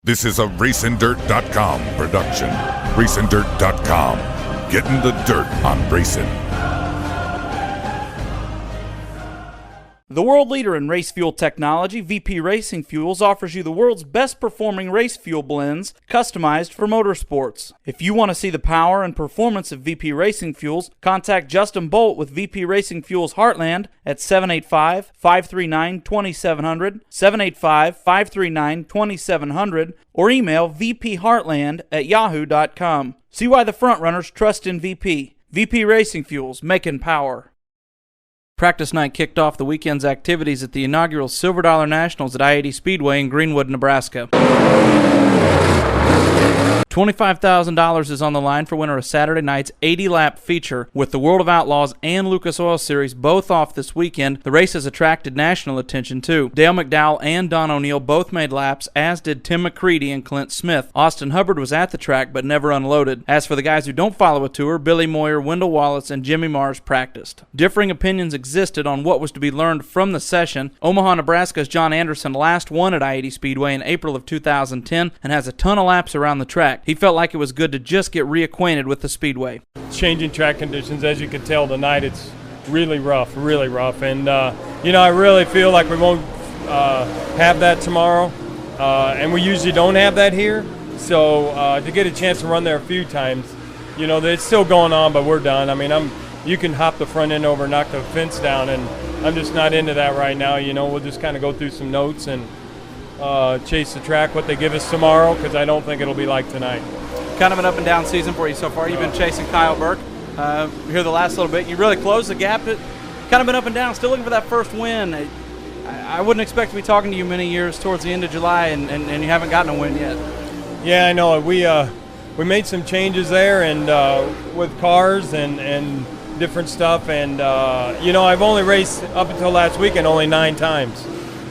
This is a RacinDirt.com production. RacinDirt.com, getting the dirt on racing. The world leader in race fuel technology, VP Racing Fuels, offers you the world's best performing race fuel blends customized for motorsports. If you want to see the power and performance of VP Racing Fuels, contact Justin Bolt with VP Racing Fuels Heartland at 785-539-2700, 785-539-2700, or email vpheartland@yahoo.com. See why the frontrunners trust in VP. VP Racing Fuels, making power. Practice night kicked off the weekend's activities at the inaugural Silver Dollar Nationals at I-80 Speedway in Greenwood, Nebraska. $25,000 is on the line for winner of Saturday night's 80-lap feature. With the World of Outlaws and Lucas Oil Series both off this weekend, the race has attracted national attention too. Dale McDowell and Don O'Neill both made laps, as did Tim McCready and Clint Smith. Austin Hubbard was at the track but never unloaded. As for the guys who don't follow a tour, Billy Moyer, Wendell Wallace, and Jimmy Mars practiced. Differing opinions existed on what was to be learned from the session. Omaha, Nebraska's John Anderson last won at I-80 Speedway in April of 2010 and has a ton of laps around the track. He felt like it was good to just get reacquainted with the Speedway. Changing track conditions, as you can tell tonight, it's really rough. And, I really feel like we won't have that tomorrow. And we usually don't have that here. So to get a chance to run there a few times, it's still going on, but we're done. I mean, you can hop the front end over and knock the fence down, and I'm just not into that right now. We'll just kind of go through some notes and chase the track, what they give us tomorrow, because I don't think it'll be like tonight. Kind of an up and down season for you so far. You've been chasing Kyle Burke here the last little bit. You really closed the gap. Kind of been up and down, still looking for that first win. I wouldn't expect to be talking to you many years towards the end of July, and you haven't gotten a win yet. Yeah, I know. We made some changes there, and with cars and different stuff. And, I've only raced up until last weekend only 9 times.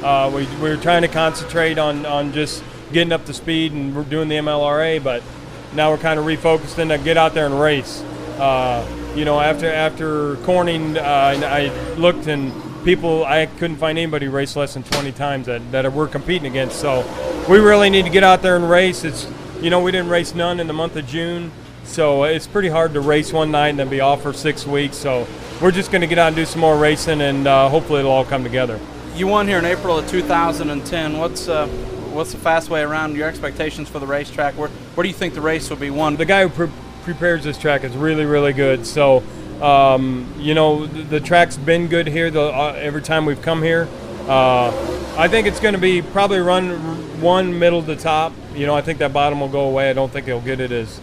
We were trying to concentrate on just getting up to speed and we're doing the MLRA, but now we're kind of refocused to get out there and race. After Corning, I looked and I couldn't find anybody race less than 20 times that we're competing against. So we really need to get out there and race. We didn't race none in the month of June, so it's pretty hard to race one night and then be off for 6 weeks. So we're just going to get out and do some more racing, and hopefully it'll all come together. You won here in April of 2010. What's the fast way around your expectations for the racetrack? Where do you think the race will be won? The guy who prepares this track is really, really good. So, the track's been good here every time we've come here. I think it's going to be probably run one middle to top. I think that bottom will go away. I don't think he'll get it as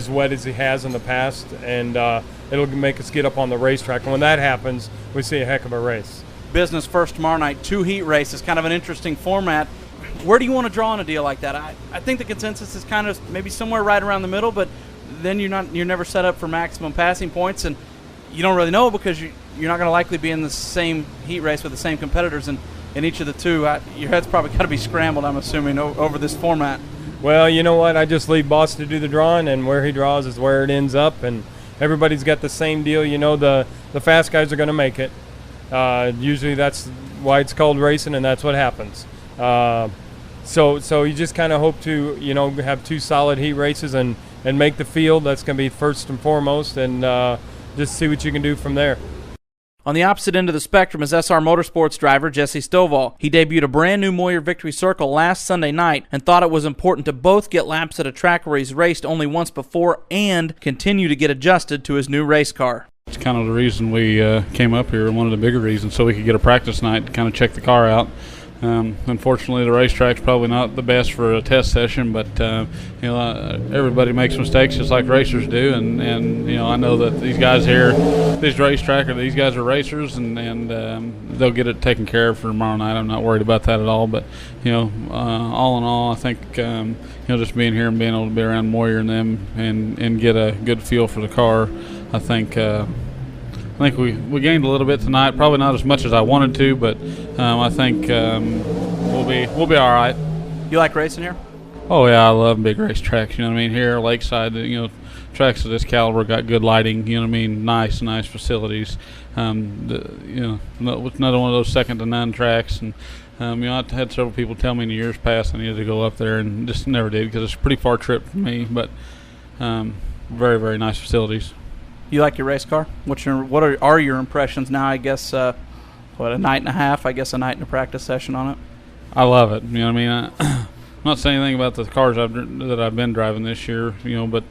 wet as he has in the past, and it'll make us get up on the racetrack. And when that happens, we see a heck of a race. Business first tomorrow night, 2 heat races, kind of an interesting format. Where do you want to draw on a deal like that? I think the consensus is kind of maybe somewhere right around the middle, but then you're never set up for maximum passing points, and you don't really know because you're not going to likely be in the same heat race with the same competitors in each of the two. Your head's probably got to be scrambled, I'm assuming, over this format. Well, you know what? I just leave Boss to do the drawing, and where he draws is where it ends up, and everybody's got the same deal. The fast guys are going to make it. Usually that's why it's called racing, and that's what happens. So you just kind of hope to, have 2 solid heat races and make the field. That's going to be first and foremost, and just see what you can do from there. On the opposite end of the spectrum is SR Motorsports driver Jesse Stovall. He debuted a brand new Moyer Victory Circle last Sunday night and thought it was important to both get laps at a track where he's raced only once before and continue to get adjusted to his new race car. It's kind of the reason we came up here, one of the bigger reasons, so we could get a practice night to kind of check the car out. Unfortunately, the racetrack's probably not the best for a test session, but everybody makes mistakes just like racers do, and I know that these guys here, these guys are racers, and they'll get it taken care of for tomorrow night. I'm not worried about that at all, but all in all, I think just being here and being able to be around Moyer and them and get a good feel for the car, I think we gained a little bit tonight. Probably not as much as I wanted to, but I think we'll be all right. You like racing here? Oh yeah, I love big racetracks. Here, Lakeside, tracks of this caliber got good lighting. Nice facilities. With another one of those second to none tracks, and I had several people tell me in the years past I needed to go up there, and just never did because it's a pretty far trip for me. But very, very nice facilities. You like your race car? What are your impressions now? I guess a night and a half. I guess a night and a practice session on it. I love it. I'm not saying anything about the cars that I've been driving this year, but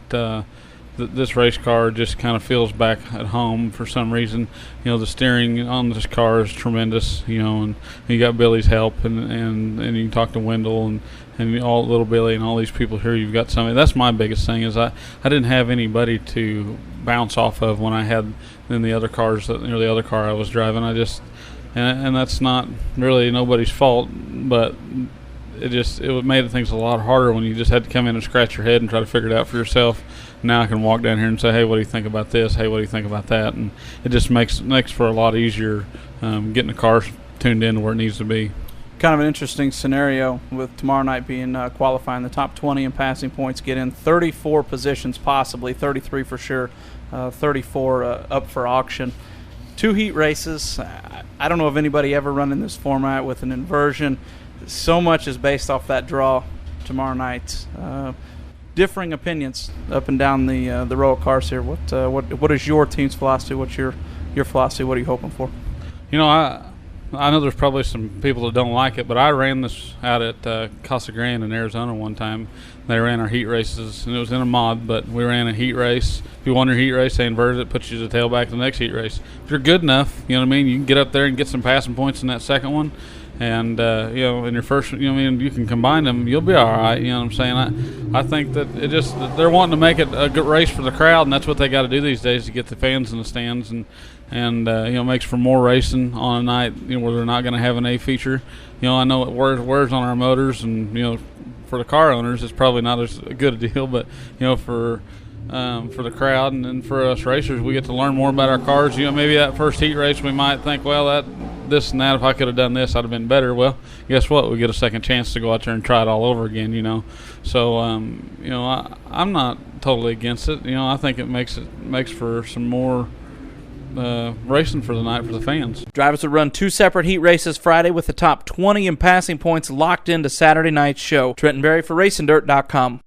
this race car just kind of feels back at home for some reason. The steering on this car is tremendous, and you got Billy's help, and you can talk to Wendell and all little Billy and all these people here. You've got somebody. That's my biggest thing is I didn't have anybody to bounce off of when I had in the other cars, the other car I was driving. And that's not really nobody's fault, but it made things a lot harder when you just had to come in and scratch your head and try to figure it out for yourself. Now I can walk down here and say, hey, what do you think about this? Hey, what do you think about that? And it just makes for a lot easier getting the car tuned in to where it needs to be. Kind of an interesting scenario with tomorrow night being qualifying the top 20 in passing points, get in 34 positions possibly, 33 for sure, 34 up for auction. 2 heat races. I don't know if anybody ever run in this format with an inversion. So much is based off that draw tomorrow night. Differing opinions up and down the row of cars here. What is your team's philosophy? What's your philosophy? What are you hoping for? I know there's probably some people that don't like it, but I ran this out at Casa Grande in Arizona one time. They ran our heat races, and it was in a mod, but we ran a heat race. If you won your heat race, they inverted it, put you to tailback to the next heat race. If you're good enough, you can get up there and get some passing points in that second one. And, in your first, you can combine them, you'll be all right, you know what I'm saying? I think that they're wanting to make it a good race for the crowd, and that's what they got to do these days to get the fans in the stands, and makes for more racing on a night, where they're not going to have an A feature. I know it wears on our motors, and, for the car owners, it's probably not as good a deal, but, for the crowd and for us racers, we get to learn more about our cars. Maybe that first heat race we might think, well, this and that, if I could have done this, I'd have been better. Well, guess what? We get a second chance to go out there and try it all over again, So, I'm not totally against it. I think it makes for some more racing for the night for the fans. Drivers will run 2 separate heat races Friday with the top 20 in passing points locked into Saturday night's show. Trenton Berry for RacinDirt.com.